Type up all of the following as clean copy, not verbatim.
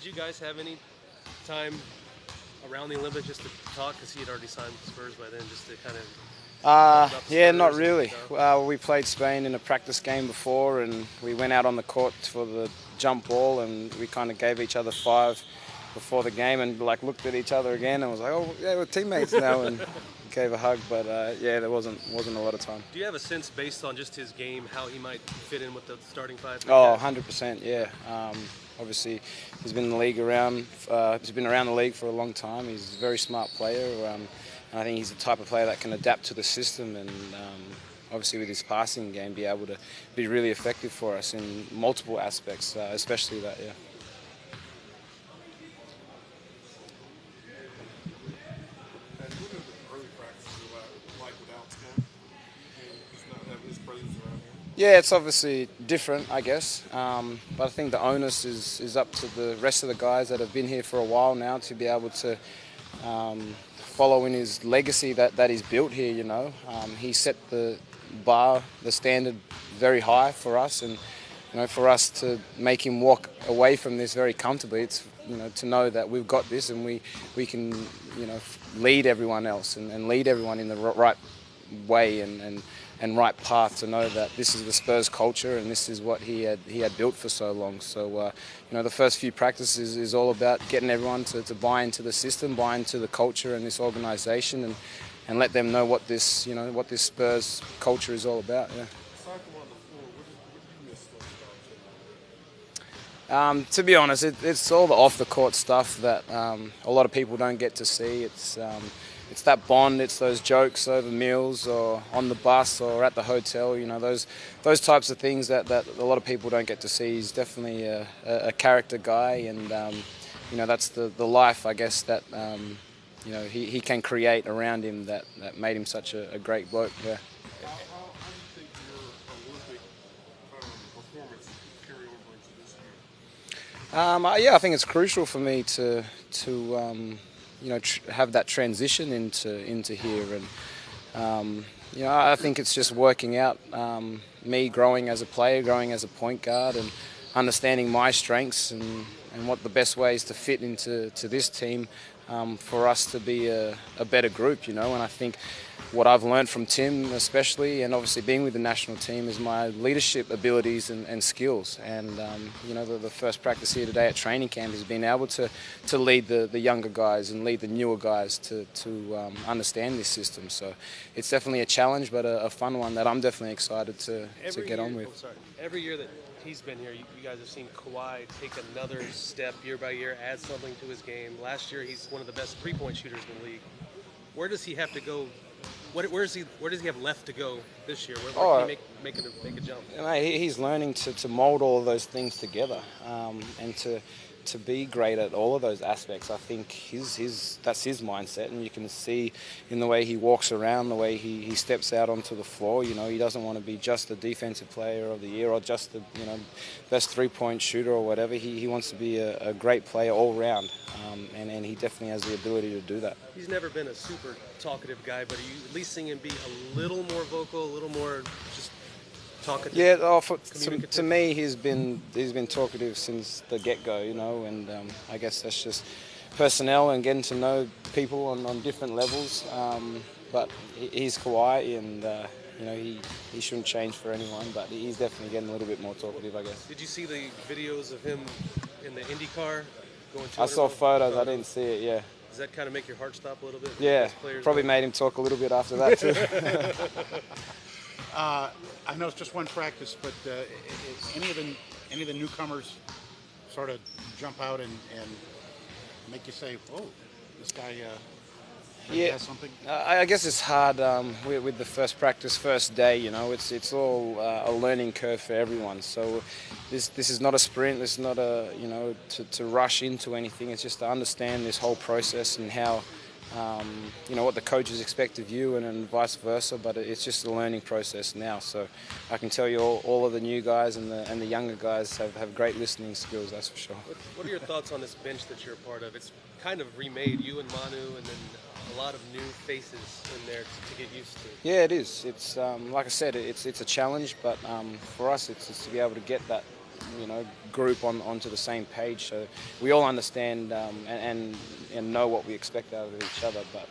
you guys have any time around the Olympics just to talk? Because he had already signed with Spurs by then, just to kind of talk about the Yeah, Spurs not and, really. We played Spain in a practice game before, and we went out on the court for the jump ball, and we kind of gave each other five before the game, and like looked at each other again, and was like, "Oh, yeah, we're teammates now," and gave a hug. But yeah, there wasn't a lot of time. Do you have a sense, based on just his game, how he might fit in with the starting five? Oh, 100%, yeah. Obviously, he's been in the league he's been around the league for a long time. He's a very smart player, and I think he's the type of player that can adapt to the system and obviously with his passing game be able to be really effective for us in multiple aspects, especially that, yeah. And what are the early practices like without Tim? And just not having his presence around here? Yeah, it's obviously different, I guess, but I think the onus is up to the rest of the guys that have been here for a while now to be able to follow in his legacy that he's built here, you know. He set the bar, the standard very high for us, and you know, for us to make him walk away from this very comfortably, it's, you know, to know that we've got this and we can, you know, lead everyone else and lead everyone in the right way and right path, to know that this is the Spurs culture and this is what he had built for so long. So you know, the first few practices is all about getting everyone to buy into the system, buy into the culture and this organisation, and let them know what this, you know, what this Spurs culture is all about. Yeah. Aside from on the floor, what do you miss most about Tim? To be honest, it's all the off-the-court stuff that a lot of people don't get to see. It's that bond, it's those jokes over meals or on the bus or at the hotel. You know, those types of things that a lot of people don't get to see. He's definitely a character guy, and you know, that's the life, I guess, that you know, he can create around him that made him such a great bloke. Yeah. How do you think your Olympic performance carry over into this year? Yeah, I think it's crucial for me to you know, have that transition into here, and you know, I think it's just working out, me growing as a player, growing as a point guard, and understanding my strengths and what the best ways to fit into this team, for us to be a better group, you know. And I think what I've learned from Tim especially, and obviously being with the national team, is my leadership abilities and skills. And you know, the first practice here today at training camp has been able to lead the younger guys and lead the newer guys to understand this system. So it's definitely a challenge, but a fun one that I'm definitely excited to get on with. Every year that he's been here, you guys have seen Kawhi take another step year by year, add something to his game. Last year, he's one of the best three-point shooters in the league. Where does he have to go? Where does he have left to go this year? Where can he make a jump? You know, he's learning to mold all of those things together, and to be great at all of those aspects. I think that's his mindset, and you can see in the way he walks around, the way he steps out onto the floor. You know, he doesn't want to be just the defensive player of the year or just the, you know, best three-point shooter or whatever. He wants to be a great player all round, and he definitely has the ability to do that. He's never been a super talkative guy, but are you at least seeing him be a little more vocal, a little more just talkative? Yeah, to me, he's been talkative since the get-go, you know, and I guess that's just personnel and getting to know people on different levels. But he's Kawhi, and you know, he shouldn't change for anyone, but he's definitely getting a little bit more talkative, I guess. Did you see the videos of him in the IndyCar going? I saw photos. I didn't see it. Yeah. Does that kind of make your heart stop a little bit? Yeah, probably made him talk a little bit after that too. I know it's just one practice, but any of the newcomers sort of jump out and make you say, "Whoa, this guy has something"? I guess it's hard with the first practice, first day. You know, it's all a learning curve for everyone. So this is not a sprint. This is not a, you know, to rush into anything. It's just to understand this whole process and how, you know, what the coaches expect of you, and vice versa. But it's just a learning process now. So I can tell you, all of the new guys and the younger guys have great listening skills. That's for sure. What are your thoughts on this bench that you're a part of? It's kind of remade, you and Manu, and then a lot of new faces in there to get used to. Yeah, it is. It's like I said, it's a challenge, but for us, it's to be able to get that group onto the same page, so we all understand and know what we expect out of each other. But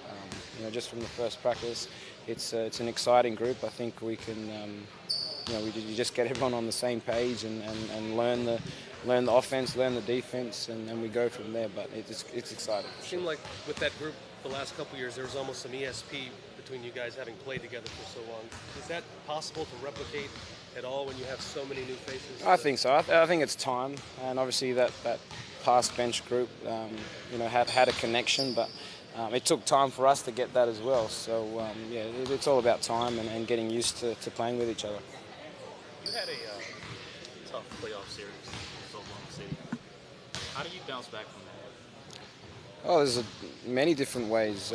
just from the first practice, it's an exciting group. I think we can, you just get everyone on the same page and learn the offense, learn the defense, and we go from there. But it's exciting. It seemed like with that group the last couple of years, there was almost some ESP between you guys having played together for so long. Is that possible to replicate at all when you have so many new faces? I think so. I think it's time, and obviously that past bench group, had a connection, but it took time for us to get that as well. So it's all about time and getting used to playing with each other. You had a tough playoff series in Oklahoma City. How do you bounce back from that? Oh, there's many different ways,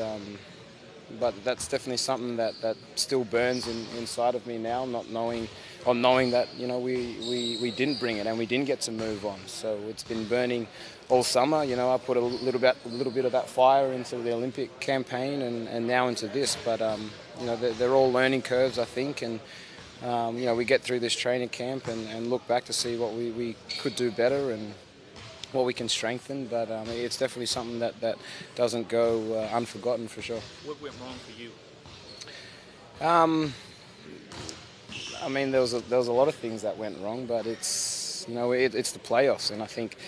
but that's definitely something that still burns inside of me now, not knowing that we didn't bring it and we didn't get to move on. So it's been burning all summer. I put a little bit of that fire into the Olympic campaign and now into this. But they're all learning curves, I think, and we get through this training camp and look back to see what we could do better and what we can strengthen. But it's definitely something that doesn't go unforgotten for sure. What went wrong for you? There was a lot of things that went wrong, but it's the playoffs, and I think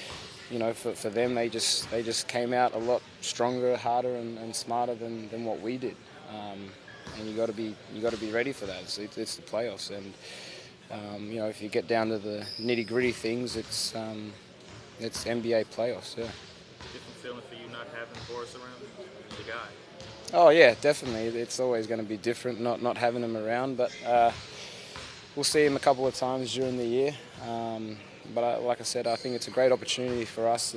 for them they just came out a lot stronger, harder, and smarter than what we did. And you got to be ready for that. It's the playoffs, and if you get down to the nitty gritty things, it's NBA playoffs. Yeah. Different feeling for you not having Boris around, the guy. Oh yeah, definitely. It's always going to be different not having him around, but we'll see him a couple of times during the year. But like I said, I think it's a great opportunity for us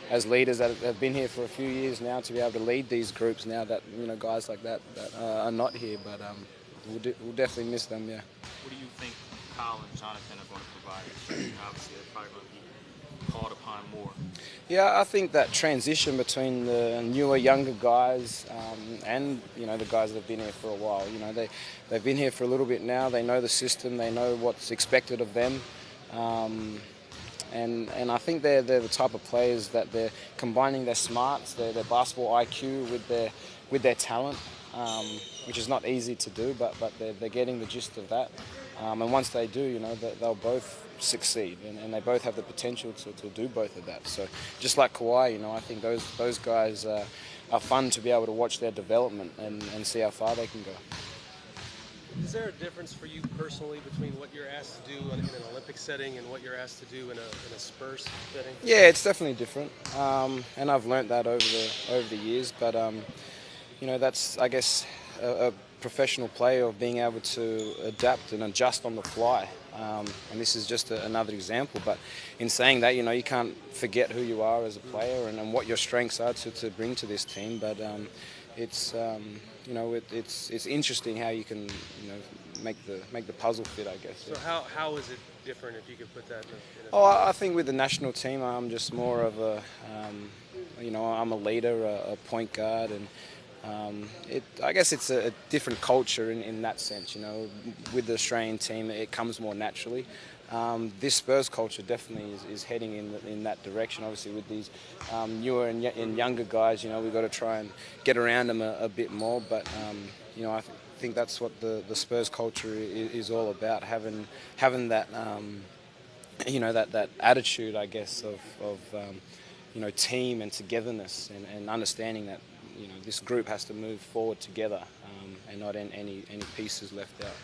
as leaders that have been here for a few years now to be able to lead these groups now that guys like that are not here. But we'll definitely miss them. Yeah. What do you think Kyle and Jonathan are going to provide? Obviously, they're probably going to be called upon more. Yeah, I think that transition between the newer, younger guys and the guys that have been here for a while. They've been here for a little bit now. They know the system. They know what's expected of them. And I think they're the type of players that they're combining their smarts, their basketball IQ with their talent, which is not easy to do, but they're getting the gist of that. And once they do, they'll both succeed, and they both have the potential to do both of that. So just like Kawhi, I think those guys are fun to be able to watch their development and see how far they can go. Is there a difference for you personally between what you're asked to do in an Olympic setting and what you're asked to do in a Spurs setting? Yeah, it's definitely different, and I've learnt that over the years. But that's, I guess, a professional player of being able to adapt and adjust on the fly. And this is just another example. But in saying that, you can't forget who you are as a player and what your strengths are to bring to this team. But it's interesting how you can make the puzzle fit, I guess. So how is it different, if you could put that in I think with the national team, I'm just more of a I'm a leader, a point guard, and I guess it's a different culture in that sense. With the Australian team, it comes more naturally. This Spurs culture definitely is heading in that direction. Obviously, with these newer and younger guys, we've got to try and get around them a bit more. But I think that's what the Spurs culture is all about, having that that attitude, I guess, of team and togetherness and understanding that this group has to move forward together and not any pieces left out.